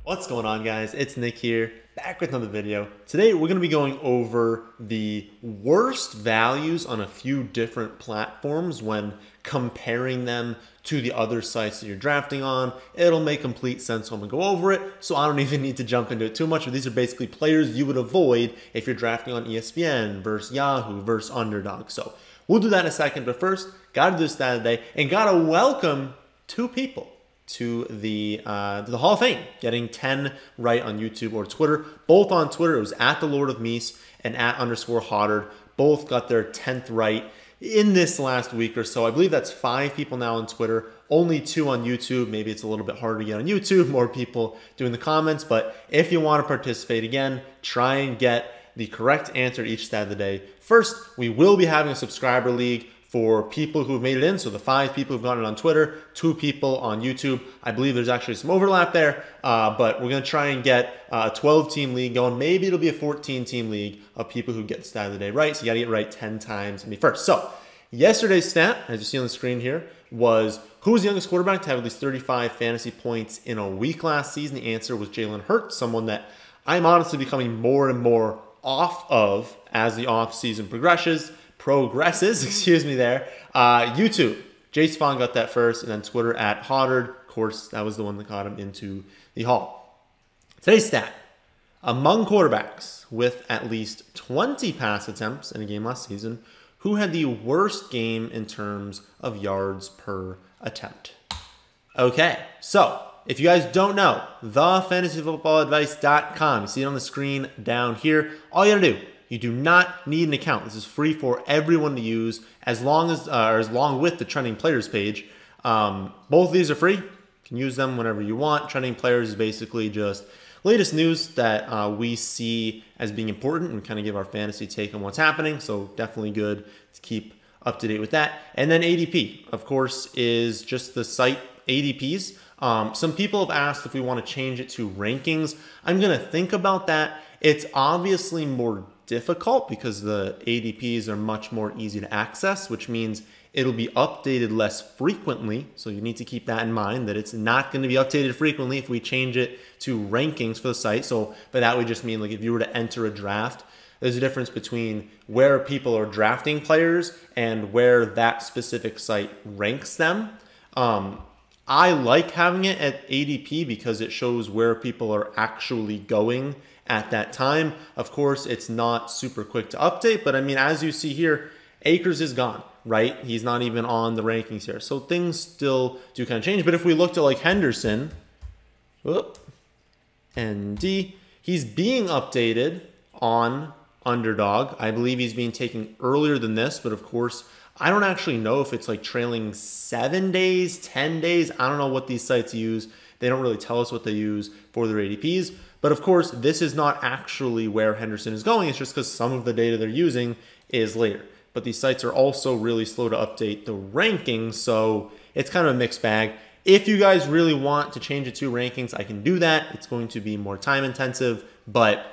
What's going on, guys? It's Nick here, back with another video. Today we're going to be going over the worst values on a few different platforms when comparing them to the other sites that you're drafting on. It'll make complete sense when we go over it, so I don't even need to jump into it too much, but these are basically players you would avoid if you're drafting on ESPN versus Yahoo versus Underdog. So we'll do that in a second, but first, gotta do this stat today, and gotta welcome two people to the Hall of Fame, getting 10 right on YouTube or Twitter. Both on Twitter, it was at the Lord of Meese and at _Hoddard. Both got their 10th right in this last week or so. I believe that's 5 people now on Twitter, only 2 on YouTube. Maybe it's a little bit harder to get on YouTube, more people doing the comments. But if you want to participate again, try and get the correct answer to each stat of the day. First, we will be having a subscriber league for people who've made it in. So the 5 people who've gotten it on Twitter, 2 people on YouTube. I believe there's actually some overlap there, but we're going to try and get a 12-team league going. Maybe it'll be a 14-team league of people who get the stat of the day right. So you got to get right 10 times and be first. So yesterday's stat, as you see on the screen here, was who was the youngest quarterback to have at least 35 fantasy points in a week last season? The answer was Jalen Hurts, someone that I'm honestly becoming more and more off of as the off-season progresses, excuse me there. YouTube, Jace Vaughn got that first, and then Twitter at Hoddard. Of course, that was the one that got him into the Hall. Today's stat, among quarterbacks with at least 20 pass attempts in a game last season, who had the worst game in terms of yards per attempt? Okay, so if you guys don't know, thefantasyfootballadvice.com, you see it on the screen down here. All you gotta do, you do not need an account. This is free for everyone to use as long with the trending players page. Both of these are free. You can use them whenever you want. Trending players is basically just latest news that we see as being important and kind of give our fantasy take on what's happening. So definitely good to keep up to date with that. And then ADP, of course, is just the site ADPs. Some people have asked if we want to change it to rankings. I'm going to think about that. It's obviously more difficult because the ADPs are much more easy to access, which means it'll be updated less frequently. So you need to keep that in mind, that it's not going to be updated frequently if we change it to rankings for the site. So by that, we just mean like if you were to enter a draft, there's a difference between where people are drafting players and where that specific site ranks them. I like having it at ADP because it shows where people are actually going at that time. Of course, it's not super quick to update, but I mean, as you see here, Akers is gone, right? He's not even on the rankings here. So things still do kind of change. But if we looked at like Henderson, ND, he's being updated on Underdog. I believe he's being taken earlier than this, but of course, I don't actually know if it's like trailing 7 days, 10 days. I don't know what these sites use. They don't really tell us what they use for their ADPs. But of course, this is not actually where Henderson is going. It's just because some of the data they're using is later. But these sites are also really slow to update the rankings, so it's kind of a mixed bag. If you guys really want to change it to rankings, I can do that. It's going to be more time intensive, but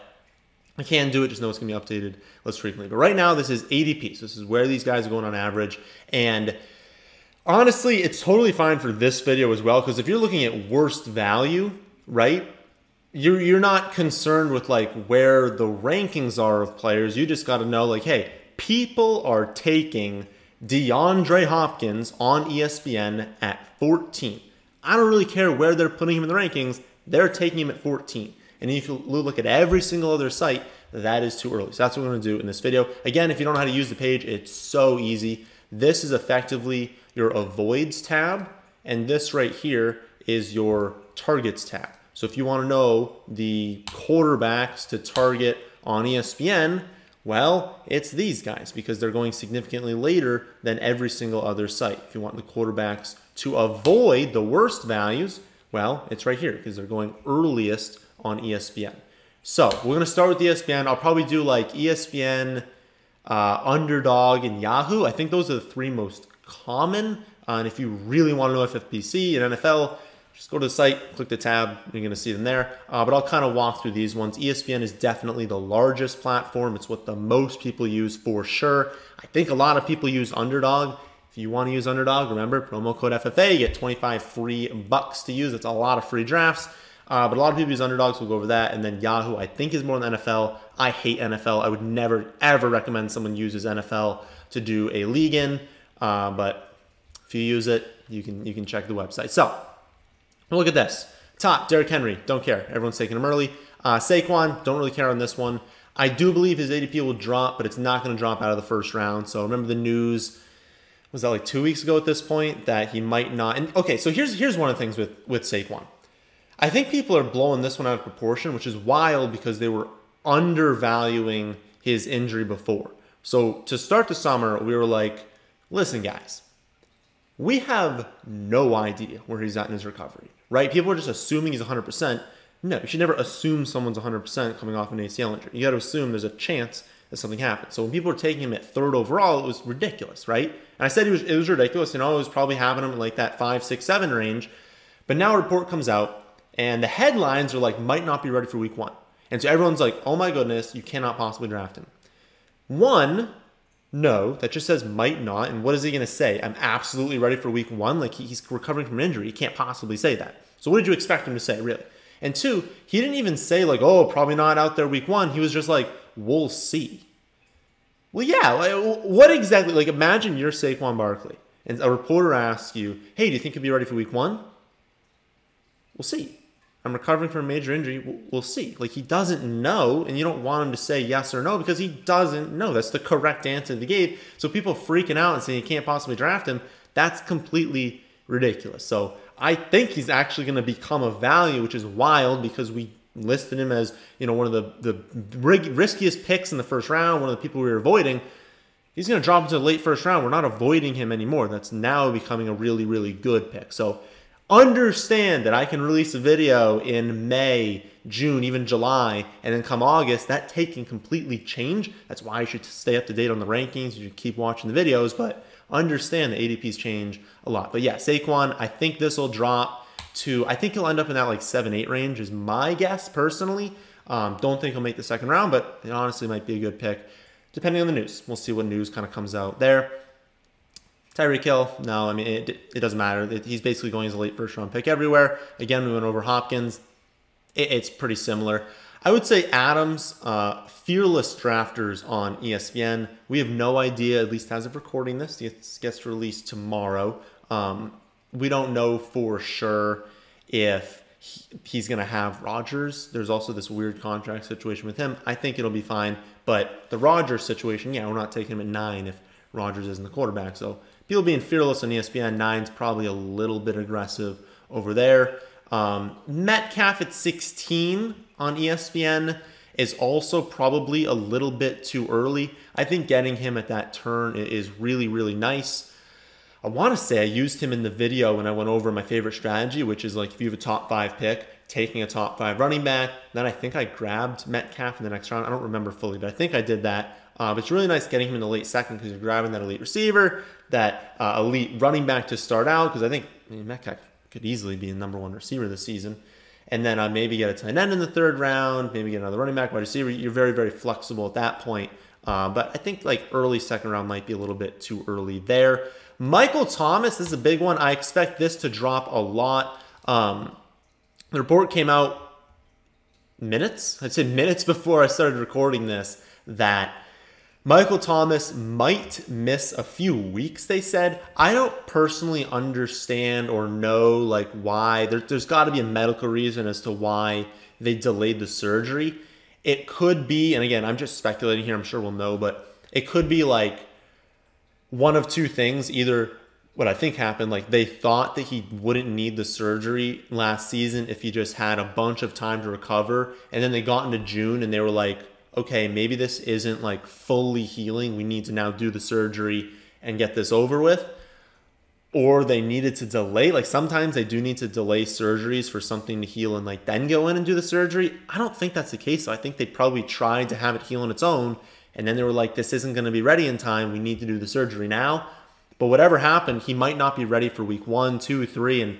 I can do it. Just know it's going to be updated less frequently. But right now, this is ADP. So this is where these guys are going on average. And honestly, it's totally fine for this video as well, because if you're looking at worst value, right, you're not concerned with like where the rankings are of players. You just got to know like, hey, people are taking DeAndre Hopkins on ESPN at 14. I don't really care where they're putting him in the rankings. They're taking him at 14. And if you look at every single other site, that is too early. So that's what we're going to do in this video. Again, if you don't know how to use the page, it's so easy. This is effectively your avoids tab, and this right here is your targets tab. So if you want to know the quarterbacks to target on ESPN, well, it's these guys because they're going significantly later than every single other site. If you want the quarterbacks to avoid the worst values, well, it's right here because they're going earliest on ESPN. So we're going to start with ESPN. I'll probably do like ESPN, Underdog, and Yahoo. I think those are the 3 most common. And if you really want to know FFPC and NFL, just go to the site, click the tab, you're going to see them there. But I'll kind of walk through these ones. ESPN is definitely the largest platform. It's what the most people use for sure. I think a lot of people use Underdog. If you want to use Underdog, remember, promo code FFA, you get 25 free bucks to use. It's a lot of free drafts. But a lot of people use underdogs. We'll go over that. And then Yahoo, I think, is more than NFL. I hate NFL. I would never, ever recommend someone uses NFL to do a league in. But if you use it, you can check the website. So look at this. Top, Derrick Henry. Don't care. Everyone's taking him early. Saquon, don't really care on this one. I do believe his ADP will drop, but it's not going to drop out of the first round. So remember the news, was that like 2 weeks ago at this point, that he might not. And okay, so here's one of the things with Saquon. I think people are blowing this one out of proportion, which is wild because they were undervaluing his injury before. So to start the summer, we were like, listen, guys, we have no idea where he's at in his recovery, right? People are just assuming he's 100%. No, you should never assume someone's 100% coming off an ACL injury. You got to assume there's a chance that something happens. So when people were taking him at 3rd overall, it was ridiculous, right? And I said it was ridiculous. You know, I was probably having him in like that 5, 6, 7 range. But now a report comes out, and the headlines are like, might not be ready for week 1. And so everyone's like, oh my goodness, you cannot possibly draft him. One, no, that just says might not. And what is he going to say? I'm absolutely ready for week 1? Like he's recovering from an injury. He can't possibly say that. So what did you expect him to say, really? And 2, he didn't even say like, oh, probably not out there week 1. He was just like, we'll see. Well, yeah, like, what exactly? Like imagine you're Saquon Barkley and a reporter asks you, hey, do you think you'll be ready for week 1? We'll see. I'm recovering from a major injury. We'll see. Like he doesn't know, and you don't want him to say yes or no because he doesn't know. That's the correct answer they gave. So people freaking out and saying you can't possibly draft him, that's completely ridiculous. So I think he's actually going to become a value, which is wild because we listed him as, you know, one of the riskiest picks in the first round, one of the people we were avoiding. He's going to drop into the late first round. We're not avoiding him anymore. That's now becoming a really, really good pick. So understand that I can release a video in May, June, even July, and then come August, that take can completely change. That's why you should stay up to date on the rankings. You should keep watching the videos, but understand that ADPs change a lot. But yeah, Saquon, I think this will drop to, I think he'll end up in that like 7, 8 range is my guess personally. Don't think he'll make the second round, but it honestly might be a good pick depending on the news. We'll see what news kind of comes out there. Tyreek Hill, no, I mean, it doesn't matter. He's basically going as a late first round pick everywhere. Again, we went over Hopkins. It's pretty similar. I would say Adams, fearless drafters on ESPN. We have no idea, at least as of recording this, it gets released tomorrow. We don't know for sure if he's going to have Rodgers. There's also this weird contract situation with him. I think it'll be fine. But the Rodgers situation, yeah, we're not taking him at 9 if Rodgers isn't the quarterback. So people being fearless on ESPN, 9's probably a little bit aggressive over there. Metcalf at 16 on ESPN is also probably a little bit too early. I think getting him at that turn is really, really nice. I want to say I used him in the video when I went over my favorite strategy, which is like if you have a top 5 pick, taking a top 5 running back. Then I think I grabbed Metcalf in the next round. I don't remember fully, but I think I did that. But it's really nice getting him in the late second because you're grabbing that elite receiver, that elite running back to start out, because I think Metcalf could easily be the #1 receiver this season. And then maybe get a tight end in the 3rd round, maybe get another running back, wide receiver. You're very, very flexible at that point. But I think like early 2nd round might be a little bit too early there. Michael Thomas, this is a big one. I expect this to drop a lot. The report came out I'd say minutes before I started recording this, that Michael Thomas might miss a few weeks, they said. I don't personally understand or know like why. There's got to be a medical reason as to why they delayed the surgery. It could be, and again, I'm just speculating here, I'm sure we'll know, but it could be like one of 2 things. Either what I think happened, like they thought that he wouldn't need the surgery last season if he just had a bunch of time to recover, and then they got into June and they were like, okay, maybe this isn't like fully healing. We need to now do the surgery and get this over with. Or they needed to delay. Like sometimes they do need to delay surgeries for something to heal and like then go in and do the surgery. I don't think that's the case. So I think they probably tried to have it heal on its own. And then they were like, this isn't going to be ready in time. We need to do the surgery now. But whatever happened, he might not be ready for week 1, 2, 3. And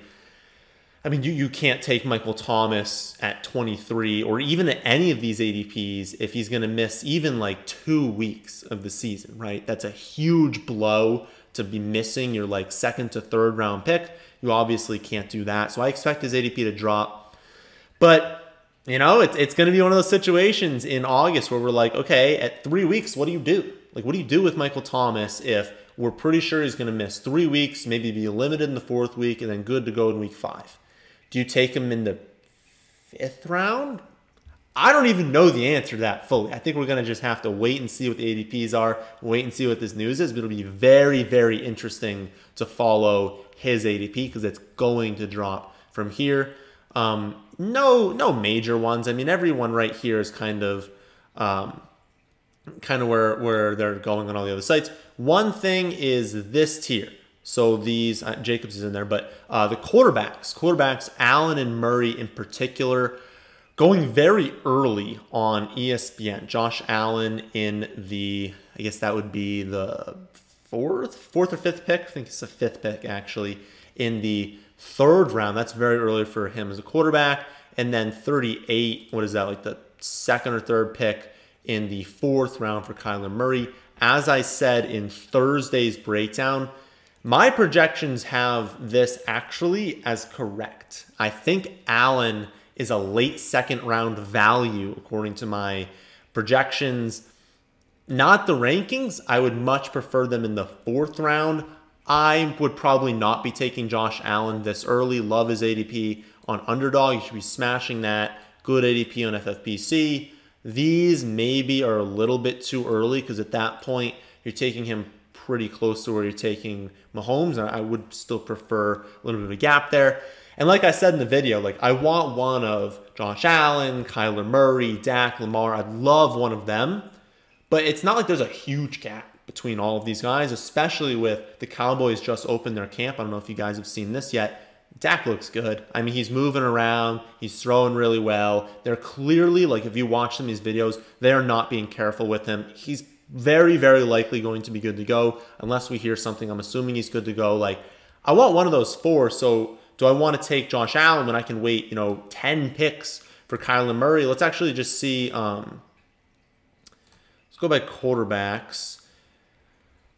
I mean, you can't take Michael Thomas at 23 or even at any of these ADPs if he's going to miss even like 2 weeks of the season, right? That's a huge blow to be missing your like 2nd to 3rd round pick. You obviously can't do that. So I expect his ADP to drop. But, you know, it's going to be one of those situations in August where we're like, okay, at 3 weeks, what do you do? Like, what do you do with Michael Thomas if we're pretty sure he's going to miss 3 weeks, maybe be limited in the 4th week, and then good to go in week 5? Do you take him in the 5th round? I don't even know the answer to that fully. I think we're going to just have to wait and see what the ADPs are, wait and see what this news is. But it'll be very, very interesting to follow his ADP because it's going to drop from here. No major ones. I mean, everyone right here is kind of where they're going on all the other sites. One thing is this tier. So these, Jacobs is in there, but the quarterbacks, Allen and Murray in particular, going very early on ESPN. Josh Allen in the, I guess that would be the fourth or fifth pick. I think it's the 5th pick actually in the 3rd round. That's very early for him as a quarterback. And then 38, what is that, like the 2nd or 3rd pick in the 4th round for Kyler Murray. As I said in Thursday's breakdown, my projections have this actually as correct. I think Allen is a late 2nd round value according to my projections. Not the rankings. I would much prefer them in the 4th round. I would probably not be taking Josh Allen this early. Love his ADP on Underdog. You should be smashing that. Good ADP on FFPC. These maybe are a little bit too early because at that point you're taking him pretty close to where you're taking Mahomes. I would still prefer a little bit of a gap there. And like I said in the video, like I want one of Josh Allen, Kyler Murray, Dak, Lamar. I'd love one of them. But it's not like there's a huge gap between all of these guys, especially with the Cowboys just opened their camp. I don't know if you guys have seen this yet. Dak looks good. I mean, he's moving around. He's throwing really well. They're clearly, like if you watch some of these videos, they're not being careful with him. He's very, very likely going to be good to go unless we hear something. I'm assuming he's good to go. Like, I want one of those 4, so do I want to take Josh Allen when I can wait, 10 picks for Kyler Murray? Let's actually just see. Let's go by quarterbacks.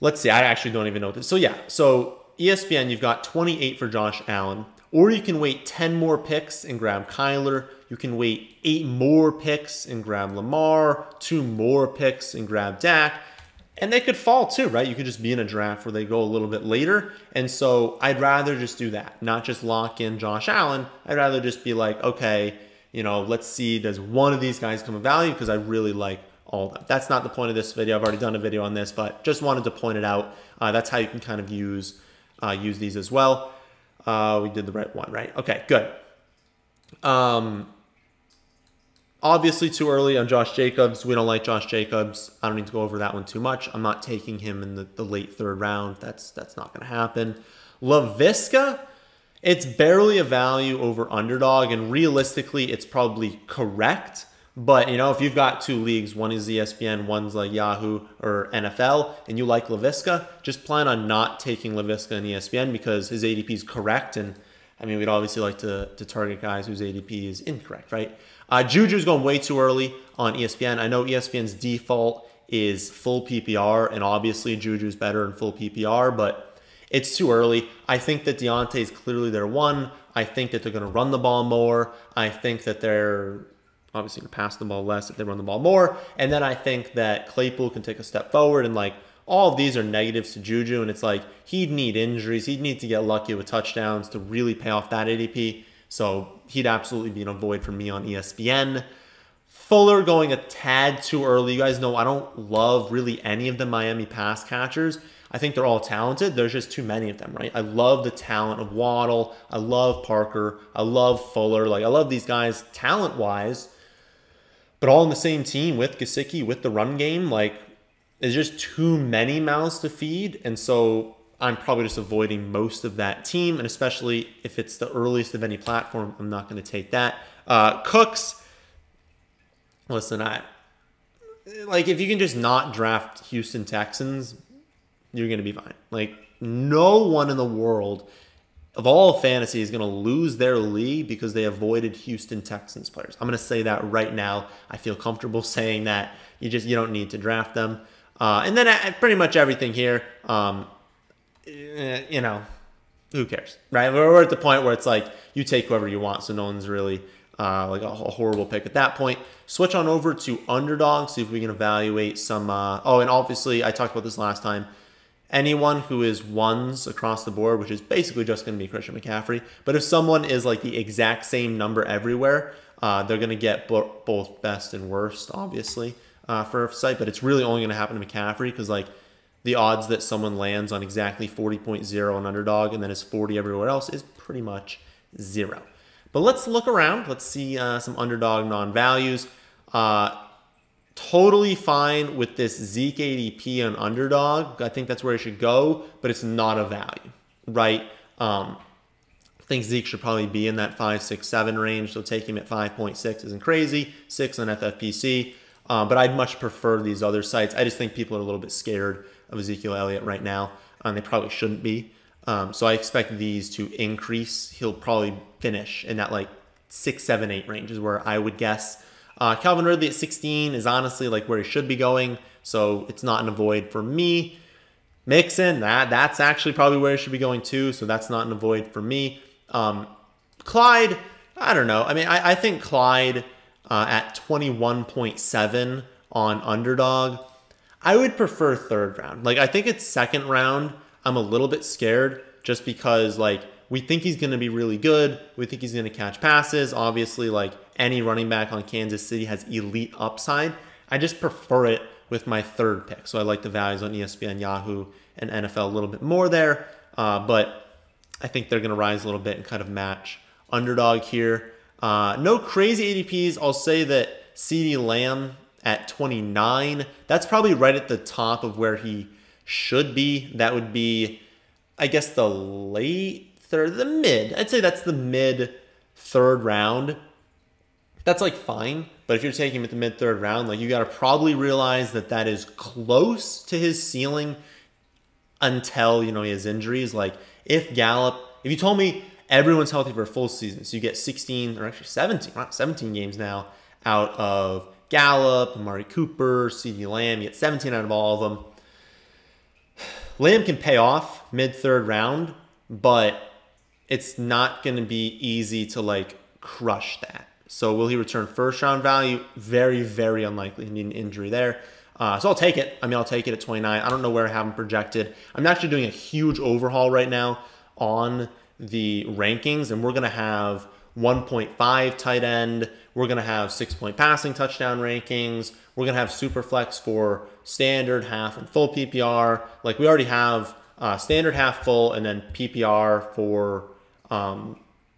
Let's see. I actually don't even know this. So, yeah. So, ESPN, you've got 28 for Josh Allen. Or you can wait 10 more picks and grab Kyler. You can wait 8 more picks and grab Lamar. 2 more picks and grab Dak. And they could fall too, right? You could just be in a draft where they go a little bit later. And so I'd rather just do that, not just lock in Josh Allen. I'd rather just be like, okay, let's see, does one of these guys come of value? Because I really like all of them. That's not the point of this video. I've already done a video on this, but just wanted to point it out. That's how you can kind of use these as well. We did the right one, right? Okay, good. Obviously too early on Josh Jacobs. We don't like Josh Jacobs. I don't need to go over that one too much. I'm not taking him in the late 3rd round. That's not going to happen. LaVisca, it's barely a value over Underdog, and realistically, it's probably correct. But, if you've got 2 leagues, one is ESPN, one's like Yahoo or NFL, and you like LaVisca, just plan on not taking LaVisca in ESPN because his ADP is correct. And, I mean, we'd obviously like to target guys whose ADP is incorrect, right? Juju's going way too early on ESPN. I know ESPN's default is full PPR, and obviously Juju's better in full PPR, but it's too early. I think that Deontay is clearly their one. I think that they're going to run the ball more. I think that they're obviously going to pass the ball less if they run the ball more. And then I think that Claypool can take a step forward, and all of these are negatives to Juju, and it's like he'd need injuries. He'd need to get lucky with touchdowns to really pay off that ADP. So he'd absolutely be an avoid for me on ESPN. Fuller going a tad too early. You guys know I don't love really any of the Miami pass catchers. I think they're all talented. There's just too many of them, right? I love the talent of Waddle. I love Parker. I love Fuller. I love these guys talent-wise. But all in the same team with Gesicki, with the run game, there's just too many mouths to feed. And so I'm probably just avoiding most of that team. And especially if it's the earliest of any platform, I'm not going to take that. Cooks, listen, if you can just not draft Houston Texans, you're going to be fine. No one in the world of all fantasy is going to lose their league because they avoided Houston Texans players. I'm going to say that right now. I feel comfortable saying that. You don't need to draft them. And then pretty much everything here, who cares, right? We're at the point where it's like you take whoever you want, so no one's really like a horrible pick at that point. Switch on over to Underdog, see if we can evaluate some. Oh, and obviously I talked about this last time. Anyone who is ones across the board, which is basically just going to be Christian McCaffrey. But if someone is like the exact same number everywhere, they're going to get both best and worst, obviously, for a site. But it's really only going to happen to McCaffrey because like the odds that someone lands on exactly 40.0 on Underdog and then is 40 everywhere else is pretty much 0. But let's look around. Let's see some Underdog non-values. Totally fine with this Zeke ADP on Underdog. I think that's where it should go, but it's not a value, right? I think Zeke should probably be in that 5, 6, 7 range. So taking him at 5.6 isn't crazy. 6 on FFPC. But I'd much prefer these other sites. I just think people are a little bit scared of Ezekiel Elliott right now. They probably shouldn't be. So I expect these to increase. He'll probably finish in that like 6, 7, 8 range is where I would guess. Calvin Ridley at 16 is honestly like where he should be going. So it's not an avoid for me. Mixon, that's actually probably where he should be going too. So that's not an avoid for me. Clyde, I don't know. I mean, I think Clyde at 21.7 on Underdog, I would prefer third round. Like I think it's second round. I'm a little bit scared just because like we think he's going to be really good. We think he's going to catch passes. Obviously, like any running back on Kansas City has elite upside. I just prefer it with my third pick. So I like the values on ESPN, Yahoo, and NFL a little bit more there. But I think they're going to rise a little bit and kind of match Underdog here. No crazy ADPs. I'll say that CeeDee Lamb at 29, that's probably right at the top of where he should be. That would be, I guess, the late third, the mid. I'd say that's the mid third round. That's like fine. But if you're taking him at the mid third round, like you got to probably realize that that is close to his ceiling until, you know, he has injuries. Like if you told me everyone's healthy for a full season, so you get 16 or actually 17 games now out of Gallup, Amari Cooper, CeeDee Lamb, you get 17 out of all of them. Lamb can pay off mid-third round, but it's not going to be easy to like crush that. So will he return first round value? Very, very unlikely. He need an injury there. So I'll take it. I mean, I'll take it at 29. I don't know where I have him projected. I'm actually doing a huge overhaul right now on the rankings, and we're going to have 1.5 tight end. We're going to have 6-point passing touchdown rankings. We're going to have super flex for standard, half, and full PPR. Like we already have standard, half, full, and then PPR for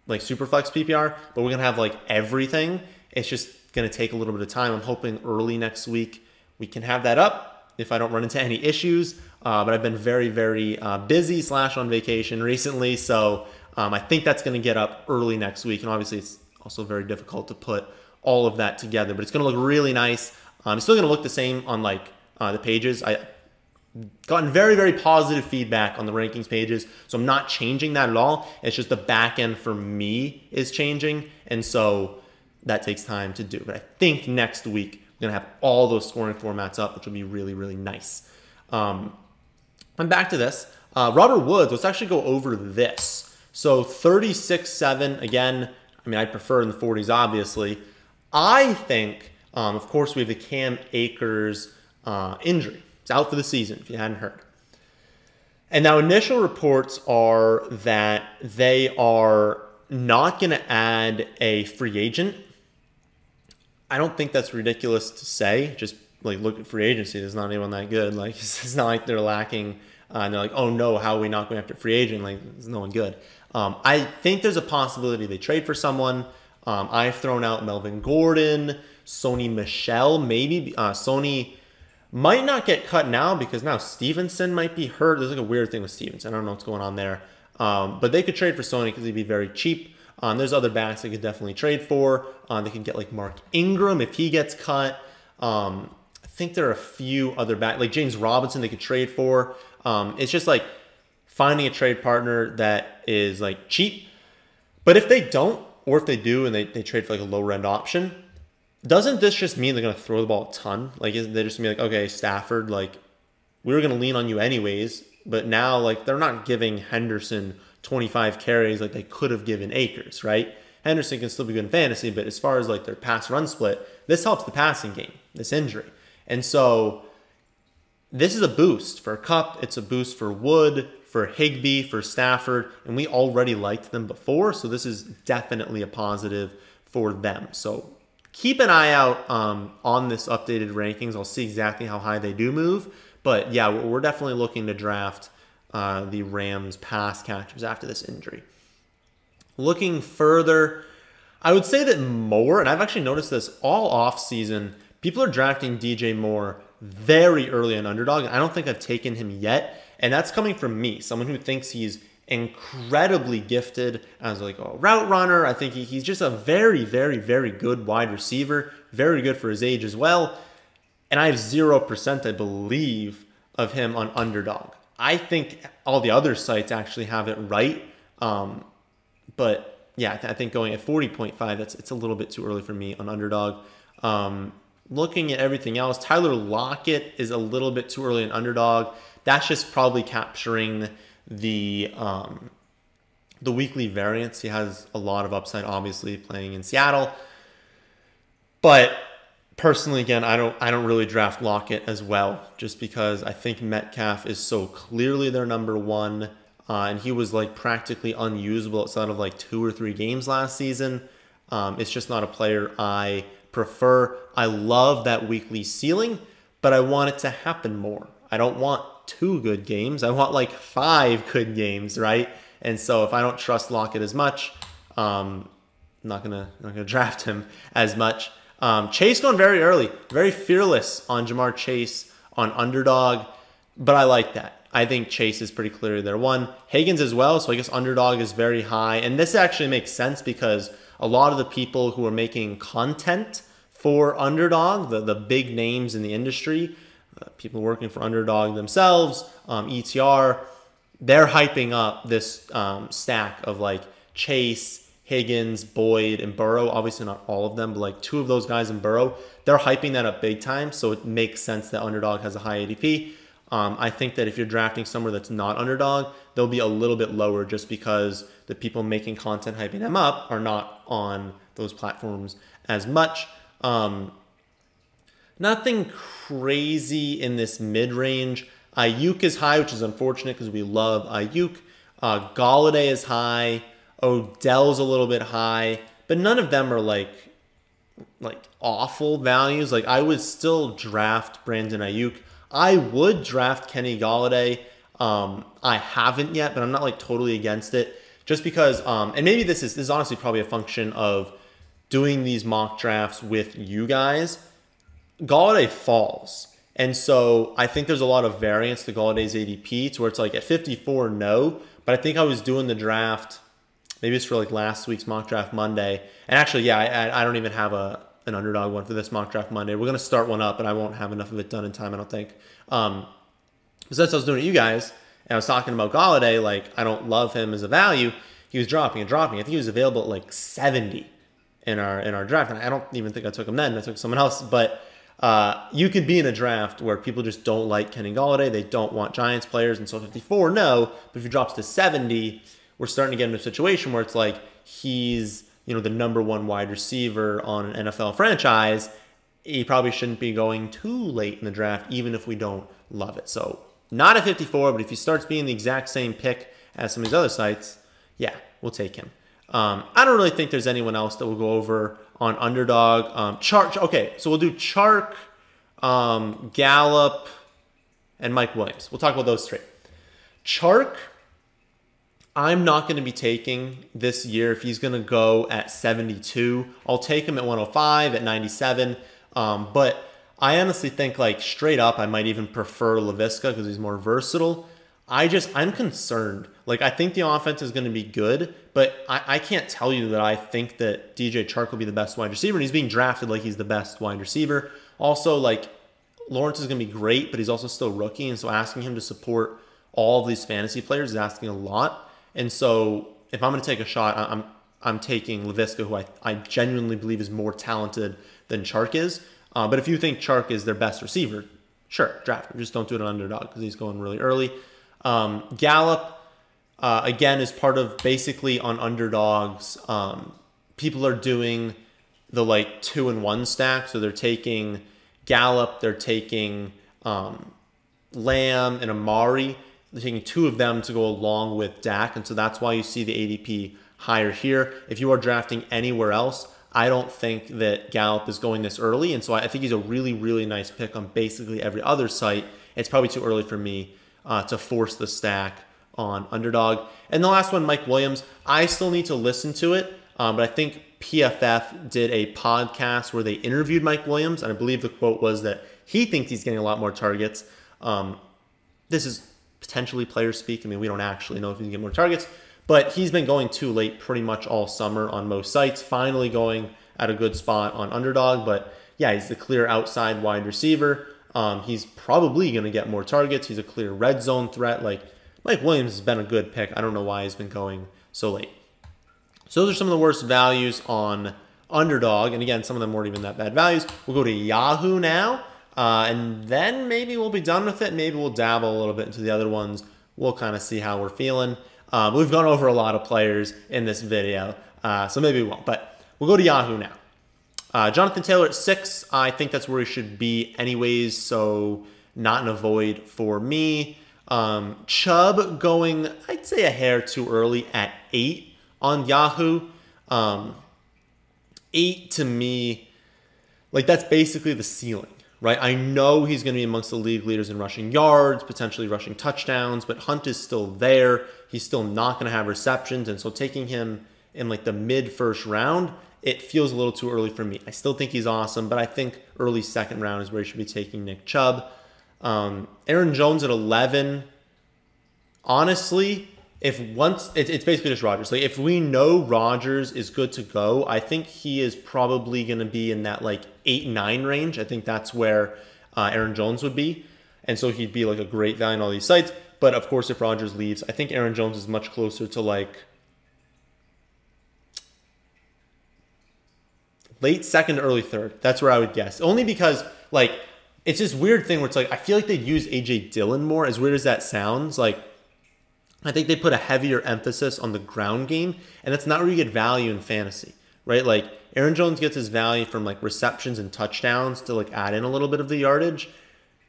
like super flex PPR, but we're going to have like everything. It's just going to take a little bit of time. I'm hoping early next week we can have that up if I don't run into any issues. But I've been very, very busy / on vacation recently. So I think that's going to get up early next week. And obviously it's also very difficult to put all of that together, but it's going to look really nice. It's still going to look the same on like the pages. I gotten very, very positive feedback on the rankings pages. So I'm not changing that at all. It's just the back end for me is changing. And so that takes time to do. But I think next week we're going to have all those scoring formats up, which will be really, really nice. And back to this. Robert Woods, let's actually go over this. So 36.7, again, I mean, I prefer in the 40s, obviously. I think, of course, we have the Cam Akers injury. It's out for the season, if you hadn't heard. And now initial reports are that they are not going to add a free agent. I don't think that's ridiculous to say. Just like look at free agency. There's not anyone that good. Like it's not like they're lacking. And they're like, oh no, how are we not going after free agent? Like there's no one good. I think there's a possibility they trade for someone. I've thrown out Melvin Gordon, Sony Michel, maybe. Sony might not get cut now because now Stevenson might be hurt. There's like a weird thing with Stevenson. I don't know what's going on there. But they could trade for Sony because he'd be very cheap. There's other backs they could definitely trade for. They can get like Mark Ingram if he gets cut. I think there are a few other backs, like James Robinson they could trade for. It's just like finding a trade partner that is like cheap. But if they don't, or if they do and they trade for like a low end option, doesn't this just mean they're going to throw the ball a ton? Like, isn't they just going to be like, okay, Stafford, like, we were going to lean on you anyways, but now, like, they're not giving Henderson 25 carries like they could have given Akers, right? Henderson can still be good in fantasy, but as far as like their pass run split, this helps the passing game, this injury. And so this is a boost for Kupp. It's a boost for Wood, for Higbee, for Stafford, and we already liked them before, so this is definitely a positive for them. So keep an eye out on this updated rankings. I'll see exactly how high they do move. But yeah, we're definitely looking to draft the Rams pass catchers after this injury. Looking further, I would say that Moore, and I've actually noticed this all offseason, people are drafting DJ Moore very early on Underdog, and I don't think I've taken him yet. And that's coming from me, someone who thinks he's incredibly gifted as like a route runner. I think he's just a very, very, very good wide receiver, very good for his age as well. And I have 0%, I believe, of him on Underdog. I think all the other sites actually have it right. But yeah, I think going at 40.5, it's a little bit too early for me on Underdog. Looking at everything else, Tyler Lockett is a little bit too early in Underdog. That's just probably capturing the weekly variance. He has a lot of upside, obviously, playing in Seattle. But personally, again, I don't really draft Lockett as well, just because I think Metcalf is so clearly their number one, and he was like practically unusable outside of like 2 or 3 games last season. It's just not a player I prefer. I love that weekly ceiling, but I want it to happen more. I don't want 2 good games. I want like 5 good games, right? And so if I don't trust Lockett as much, I'm not gonna draft him as much. Chase going very early, very fearless on Jamar Chase on Underdog, but I like that. I think Chase is pretty clearly their one. Higgins as well, so I guess Underdog is very high. And this actually makes sense because a lot of the people who are making content for Underdog, the big names in the industry, people working for Underdog themselves, ETR, they're hyping up this stack of like Chase, Higgins, Boyd, and Burrow. Obviously not all of them, but like 2 of those guys in Burrow, they're hyping that up big time. So it makes sense that Underdog has a high ADP. I think that if you're drafting somewhere that's not Underdog, they'll be a little bit lower just because the people making content hyping them up are not on those platforms as much. Nothing crazy in this mid-range. Ayuk is high, which is unfortunate because we love Ayuk. Galladay is high. Odell's a little bit high, but none of them are like awful values. Like I would still draft Brandon Ayuk. I would draft Kenny Galladay. I haven't yet, but I'm not like totally against it, just because. And maybe this is honestly probably a function of doing these mock drafts with you guys. Galladay falls, and so I think there's a lot of variance to Galladay's ADP to where it's like at 54, no. But I think I was doing the draft. Maybe it's for like last week's mock draft Monday. And actually, yeah, I don't even have an Underdog one for this mock draft Monday. We're going to start one up, and I won't have enough of it done in time, I don't think. Since I was doing it with you guys, and I was talking about Galladay, like I don't love him as a value, he was dropping and dropping. I think he was available at like 70 in our draft. And I don't even think I took him then. I took someone else. But you could be in a draft where people just don't like Kenny Galladay. They don't want Giants players. And so 54, no. But if he drops to 70... we're starting to get into a situation where it's like he's, the number one wide receiver on an NFL franchise. He probably shouldn't be going too late in the draft, even if we don't love it. So not at 54, but if he starts being the exact same pick as some of these other sites, yeah, we'll take him. I don't really think there's anyone else that we'll go over on Underdog. Okay, so we'll do Chark, Gallup, and Mike Williams. We'll talk about those 3. Chark, I'm not going to be taking this year if he's going to go at 72. I'll take him at 105, at 97. But I honestly think like straight up, I might even prefer LaVisca because he's more versatile. I'm concerned. Like I think the offense is going to be good, but I can't tell you that I think that DJ Chark will be the best wide receiver. And he's being drafted like he's the best wide receiver. Also, like Lawrence is going to be great, but he's also still rookie. And so asking him to support all of these fantasy players is asking a lot. And so if I'm going to take a shot, I'm taking LaVisca, who I genuinely believe is more talented than Chark is. But if you think Chark is their best receiver, sure, draft him. Just don't do it on Underdog because he's going really early. Gallup, again, is part of basically on Underdog's people are doing the like 2-in-1 stack. So they're taking Gallup, they're taking Lamb and Amari. They're taking 2 of them to go along with Dak. And so that's why you see the ADP higher here. If you are drafting anywhere else, I don't think that Gallup is going this early. And so I think he's a really, really nice pick on basically every other site. It's probably too early for me to force the stack on Underdog. And the last one, Mike Williams, I still need to listen to it. But I think PFF did a podcast where they interviewed Mike Williams. And I believe the quote was that he thinks he's getting a lot more targets. This is potentially player speak. I mean, we don't actually know if he can get more targets. But he's been going too late pretty much all summer on most sites. Finally going at a good spot on Underdog. But yeah, he's the clear outside wide receiver. He's probably going to get more targets. He's a clear red zone threat. Like, Mike Williams has been a good pick. I don't know why he's been going so late. So those are some of the worst values on Underdog. And again, some of them weren't even that bad values. We'll go to Yahoo now. And then maybe we'll be done with it. Maybe we'll dabble a little bit into the other ones. We'll kind of see how we're feeling. We've gone over a lot of players in this video, so maybe we won't. But we'll go to Yahoo now. Jonathan Taylor at 6. I think that's where he should be anyways, so not an avoid for me. Chubb going, I'd say a hair too early at 8 on Yahoo. 8 to me, like that's basically the ceiling, right? I know he's going to be amongst the league leaders in rushing yards, potentially rushing touchdowns, but Hunt is still there. He's still not going to have receptions. And so taking him in like the mid-first round, it feels a little too early for me. I still think he's awesome, but I think early second round is where you should be taking Nick Chubb. Aaron Jones at 11. Honestly, if once it's basically just Rodgers. Like if we know Rodgers is good to go, I think he is probably going to be in that like 8-9 range. I think that's where Aaron Jones would be. And so he'd be like a great value on all these sites. But of course, if Rodgers leaves, I think Aaron Jones is much closer to like late second, early third. That's where I would guess. Only because like it's this weird thing where it's like I feel like they'd use AJ Dillon more. As weird as that sounds, like I think they put a heavier emphasis on the ground game, and that's not where you get value in fantasy, right? Like Aaron Jones gets his value from like receptions and touchdowns to like add in a little bit of the yardage.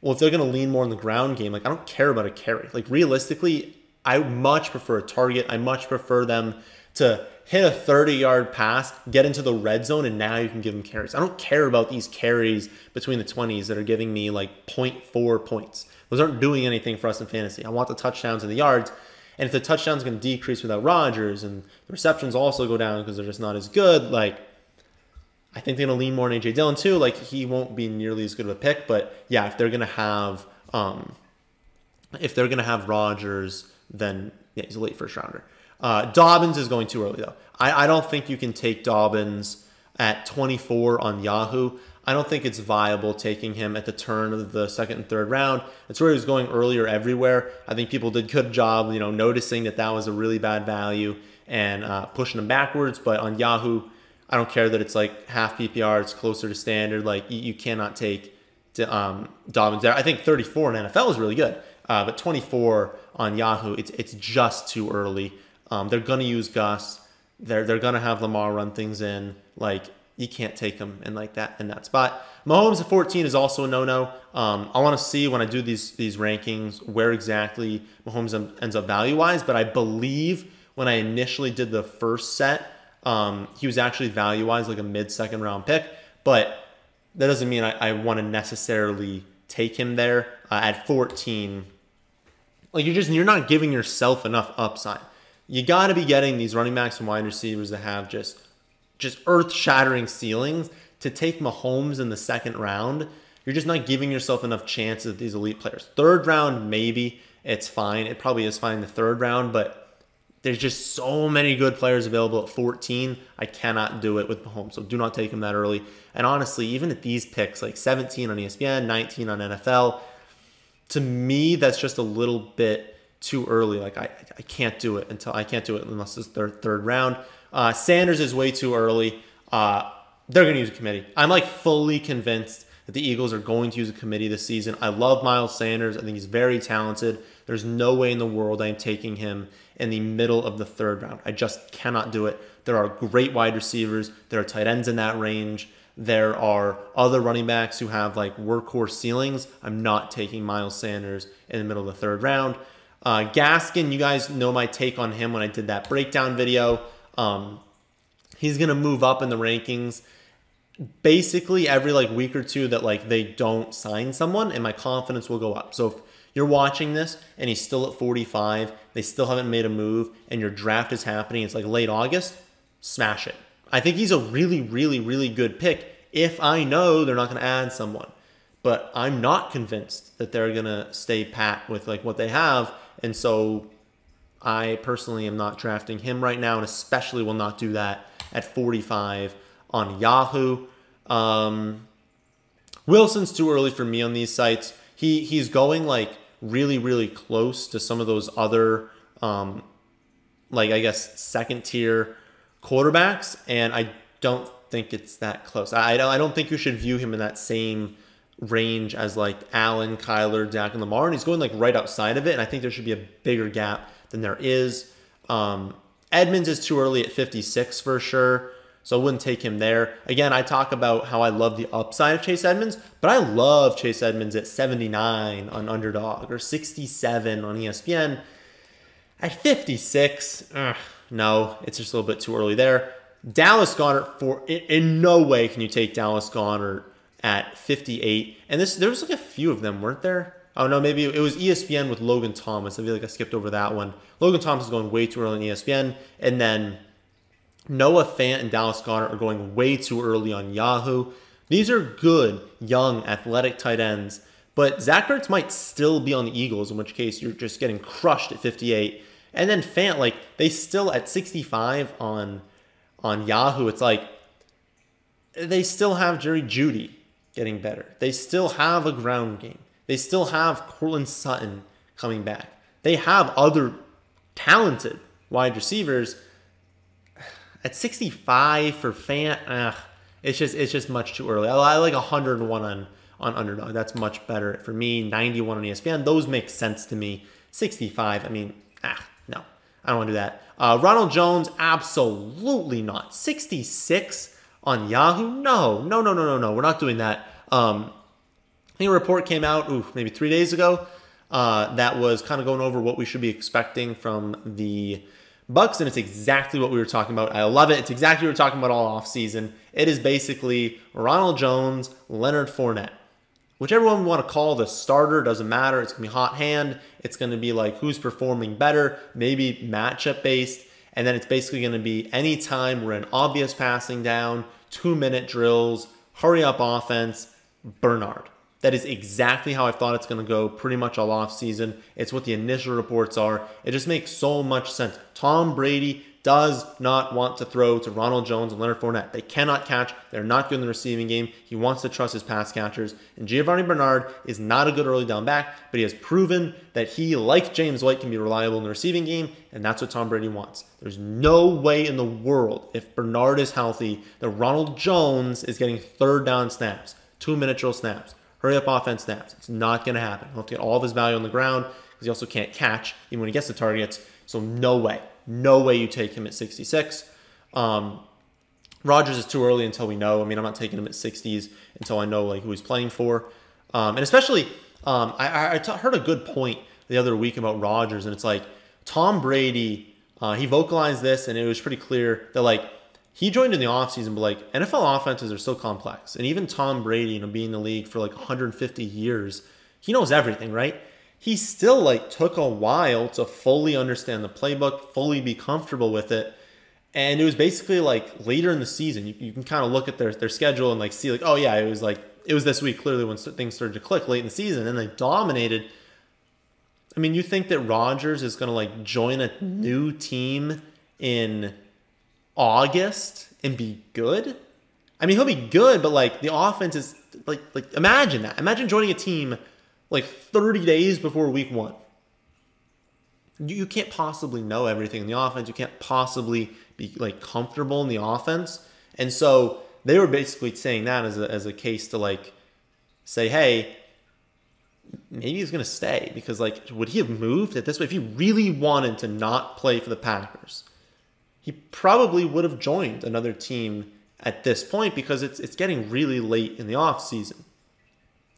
Well, if they're going to lean more on the ground game, like I don't care about a carry. Like realistically, I much prefer a target. I much prefer them to hit a 30-yard pass, get into the red zone, and now you can give them carries. I don't care about these carries between the 20s that are giving me like 0.4 points. Those aren't doing anything for us in fantasy. I want the touchdowns and the yards. And if the touchdowns are going to decrease without Rodgers and the receptions also go down because they're just not as good, like I think they're going to lean more on AJ Dillon too. Like he won't be nearly as good of a pick, but yeah, if they're going to have Rodgers, then yeah, he's a late first rounder. Dobbins is going too early though. I don't think you can take Dobbins at 24 on Yahoo. I don't think it's viable taking him at the turn of the second and third round. That's where he was going earlier everywhere. I think people did a good job, noticing that was a really bad value and pushing him backwards. But on Yahoo, I don't care that it's like half PPR, it's closer to standard. Like you cannot take Dobbins there. I think 34 in NFL is really good, but 24 on Yahoo, it's just too early. They're gonna use Gus. They're gonna have Lamar run things in. Like you can't take him in like that in that spot. Mahomes at 14 is also a no-no. I want to see when I do these rankings where exactly Mahomes ends up value-wise, but I believe when I initially did the first set, he was actually value-wise like a mid-second round pick, but that doesn't mean I want to necessarily take him there at 14. Like you're not giving yourself enough upside. You got to be getting these running backs and wide receivers that have just earth-shattering ceilings. To take Mahomes in the second round, you're just not giving yourself enough chances at these elite players. Third round, maybe it's fine. It probably is fine in the third round, but there's just so many good players available at 14. I cannot do it with Mahomes, so do not take him that early. And honestly, even at these picks, like 17 on ESPN, 19 on NFL, to me, that's just a little bit too early. Like I can't do it unless it's third round. Sanders is way too early. They're going to use a committee. I'm like fully convinced that the Eagles are going to use a committee this season. I love Miles Sanders. I think he's very talented. There's no way in the world I'm taking him in the middle of the 3rd round. I just cannot do it. There are great wide receivers. There are tight ends in that range. There are other running backs who have like workhorse ceilings. I'm not taking Miles Sanders in the middle of the 3rd round. Gaskin, you guys know my take on him when I did that breakdown video. He's going to move up in the rankings basically every like week or two that like they don't sign someone, and my confidence will go up. So if you're watching this and he's still at 45, they still haven't made a move, and your draft is happening, it's like late August, smash it. I think he's a really, really, really good pick if I know they're not going to add someone. But I'm not convinced that they're going to stay pat with like what they have, and so I personally am not drafting him right now, and especially will not do that at 45 on Yahoo. Wilson's too early for me on these sites. He's going like really, really close to some of those other, like I guess 2nd tier quarterbacks, and I don't think it's that close. I don't think you should view him in that same range as like Allen, Kyler, Dak, and Lamar, and he's going like right outside of it, and I think there should be a bigger gap than there is. Edmonds is too early at 56 for sure, so I wouldn't take him there. Again, I talk about how I love the upside of Chase Edmonds, but I love Chase Edmonds at 79 on Underdog or 67 on ESPN. At 56, no, it's just a little bit too early there. Dallas Goedert, in no way can you take Dallas Goedert at 58. And there was like a few of them, weren't there? Oh no, maybe it was ESPN with Logan Thomas. I feel like I skipped over that one. Logan Thomas is going way too early on ESPN. And then Noah Fant and Dallas Goedert are going way too early on Yahoo. These are good, young, athletic tight ends. But Zach Ertz might still be on the Eagles, in which case you're just getting crushed at 58. And then Fant, like, they still at 65 on Yahoo. It's like they still have Jerry Jeudy getting better. They still have a ground game. They still have Courtland Sutton coming back. They have other talented wide receivers. At 65 for Fant, it's just much too early. I like 101 on Underdog. That's much better for me. 91 on ESPN. Those make sense to me. 65, I mean, no. I don't want to do that. Ronald Jones, absolutely not. 66 on Yahoo? No. We're not doing that. I think a report came out, maybe 3 days ago, that was kind of going over what we should be expecting from the Bucks, and it's exactly what we were talking about. I love it. It's exactly what we were talking about all offseason. It is basically Ronald Jones, Leonard Fournette. Whichever one we want to call the starter, doesn't matter. It's going to be hot hand. It's going to be like who's performing better, maybe matchup based. And then it's basically going to be anytime we're in obvious passing down, 2-minute drills, hurry up offense, Bernard. That is exactly how I thought it's going to go pretty much all offseason. It's what the initial reports are. It just makes so much sense. Tom Brady does not want to throw to Ronald Jones and Leonard Fournette. They cannot catch. They're not good in the receiving game. He wants to trust his pass catchers. And Giovanni Bernard is not a good early down back, but he has proven that he, like James White, can be reliable in the receiving game, and that's what Tom Brady wants. There's no way in the world, if Bernard is healthy, that Ronald Jones is getting 3rd down snaps, 2-minute drill snaps, hurry up offense snaps. It's not going to happen. He'll have to get all of his value on the ground because he also can't catch even when he gets the targets. So no way. No way you take him at 66. Rodgers is too early until we know. I mean, I'm not taking him at 60s until I know like who he's playing for. And especially, I heard a good point the other week about Rodgers, and it's like Tom Brady, he vocalized this, and it was pretty clear that like he joined in the offseason, but like NFL offenses are so complex. And even Tom Brady, being in the league for like 150 years, he knows everything, right? He still like took a while to fully understand the playbook, fully be comfortable with it. And it was basically like later in the season, you can kind of look at their schedule and like see like, oh yeah, it was this week clearly when things started to click late in the season, and they dominated. I mean, you think that Rodgers is going to like join a new team in August and be good? I mean, he'll be good, but like the offense is like imagine that. Imagine joining a team like 30 days before week 1. You can't possibly know everything in the offense. You can't possibly be like comfortable in the offense. And so they were basically saying that as a case to like say, hey, maybe he's going to stay, because like, would he have moved at this way? If he really wanted to not play for the Packers, he probably would have joined another team at this point, because it's getting really late in the offseason.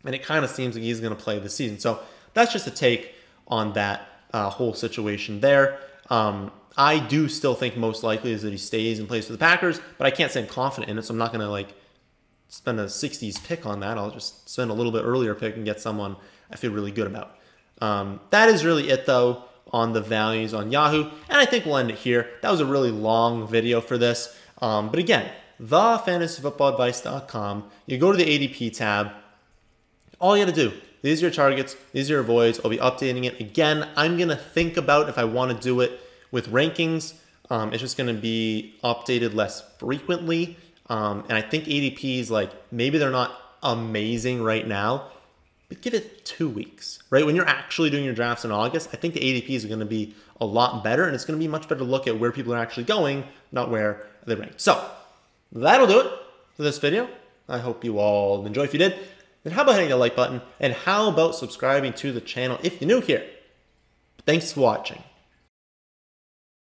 And it kind of seems like he's going to play this season. So that's just a take on that whole situation there. I do still think most likely is that he stays and plays for the Packers, but I can't say I'm confident in it, so I'm not going to like spend a 60s pick on that. I'll just spend a little bit earlier pick and get someone I feel really good about. That is really it, though, on the values on Yahoo, and I think we'll end it here. That was a really long video for this, but again, thefantasyfootballadvice.com. You go to the ADP tab. All you got to do, these are your targets, these are your voids. I'll be updating it. Again, I'm going to think about if I want to do it with rankings. It's just going to be updated less frequently. And I think ADPs, like, maybe they're not amazing right now, but give it 2 weeks, right? When you're actually doing your drafts in August, I think the ADPs are going to be a lot better, and it's going to be much better to look at where people are actually going, not where they rank. So that'll do it for this video. I hope you all enjoy. If you did, then how about hitting the like button, and how about subscribing to the channel if you're new here? Thanks for watching.